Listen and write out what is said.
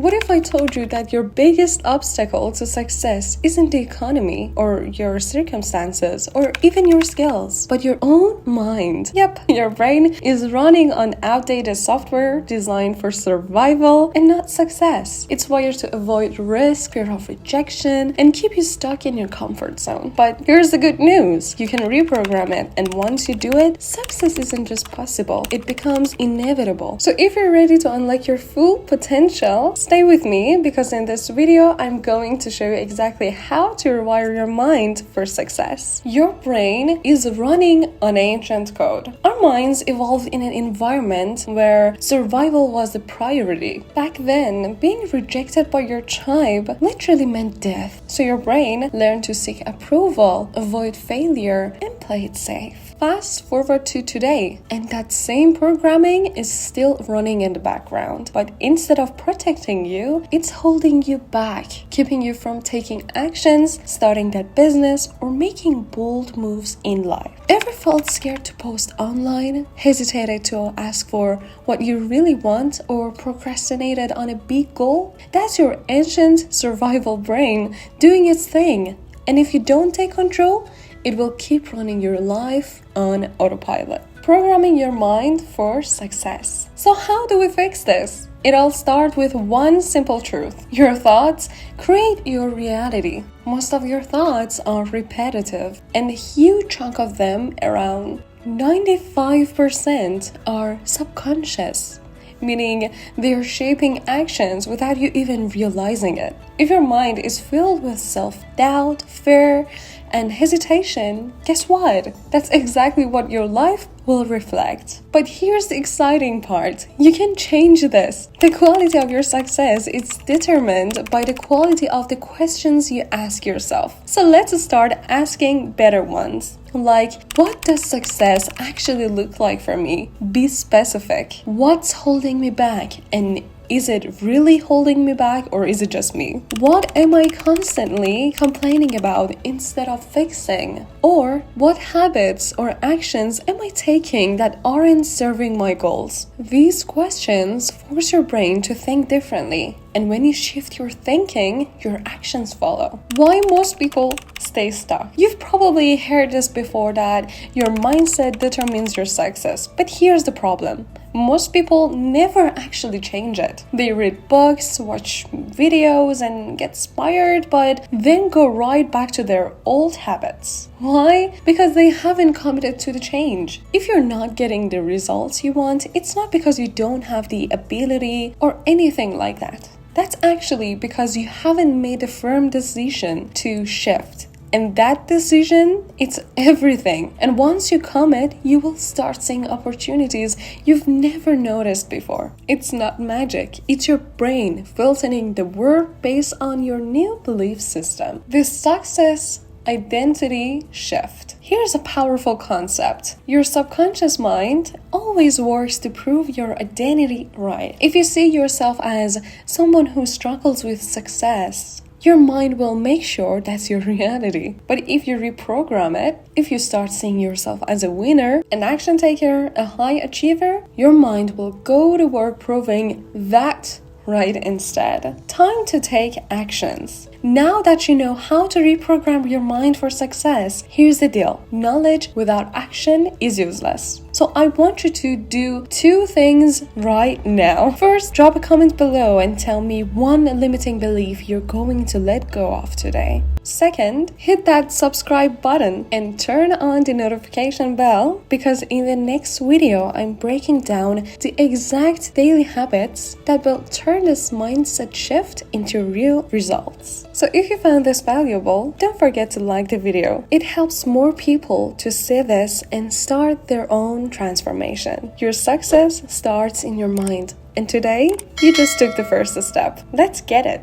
What if I told you that your biggest obstacle to success isn't the economy or your circumstances or even your skills, but your own mind? Yep, your brain is running on outdated software designed for survival and not success. It's wired to avoid risk, fear of rejection, and keep you stuck in your comfort zone. But here's the good news. You can reprogram it, and once you do it, success isn't just possible, it becomes inevitable. So if you're ready to unlock your full potential, stay with me, because in this video I'm going to show you exactly how to rewire your mind for success. Your brain is running on ancient code. Our minds evolved in an environment where survival was the priority. Back then, being rejected by your tribe literally meant death. So your brain learned to seek approval, avoid failure, and play it safe. Fast forward to today, and that same programming is still running in the background. But instead of protecting you, it's holding you back, keeping you from taking actions, starting that business, or making bold moves in life. Ever felt scared to post online, hesitated to ask for what you really want, or procrastinated on a big goal? That's your ancient survival brain doing its thing. And if you don't take control, it will keep running your life on autopilot, programming your mind for success. So how do we fix this? It all starts with one simple truth. Your thoughts create your reality. Most of your thoughts are repetitive, and a huge chunk of them, around 95%, are subconscious, meaning they're shaping actions without you even realizing it. If your mind is filled with self-doubt, fear, and hesitation, guess what? That's exactly what your life will reflect. But here's the exciting part. You can change this. The quality of your success is determined by the quality of the questions you ask yourself. So let's start asking better ones. Like, what does success actually look like for me? Be specific. What's holding me back? And is it really holding me back, or is it just me? What am I constantly complaining about instead of fixing? Or what habits or actions am I taking that aren't serving my goals? These questions force your brain to think differently. And when you shift your thinking, your actions follow. Why most people stay stuck? You've probably heard this before, that your mindset determines your success. But here's the problem. Most people never actually change it. They read books, watch videos, and get inspired, but then go right back to their old habits. Why? Because they haven't committed to the change. If you're not getting the results you want, it's not because you don't have the ability or anything like that. That's actually because you haven't made a firm decision to shift. And that decision, it's everything. And once you commit, you will start seeing opportunities you've never noticed before. It's not magic. It's your brain filtering the world based on your new belief system. This success identity shift. Here's a powerful concept. Your subconscious mind always works to prove your identity right. If you see yourself as someone who struggles with success, your mind will make sure that's your reality. But if you reprogram it, if you start seeing yourself as a winner, an action taker, a high achiever, your mind will go to work proving that right instead. Time to take actions. Now that you know how to reprogram your mind for success, here's the deal. Knowledge without action is useless. So I want you to do two things right now. First, drop a comment below and tell me one limiting belief you're going to let go of today. Second, hit that subscribe button and turn on the notification bell, because in the next video, I'm breaking down the exact daily habits that will turn this mindset shift into real results. So if you found this valuable, don't forget to like the video. It helps more people to see this and start their own transformation. Your success starts in your mind. And today, you just took the first step. Let's get it.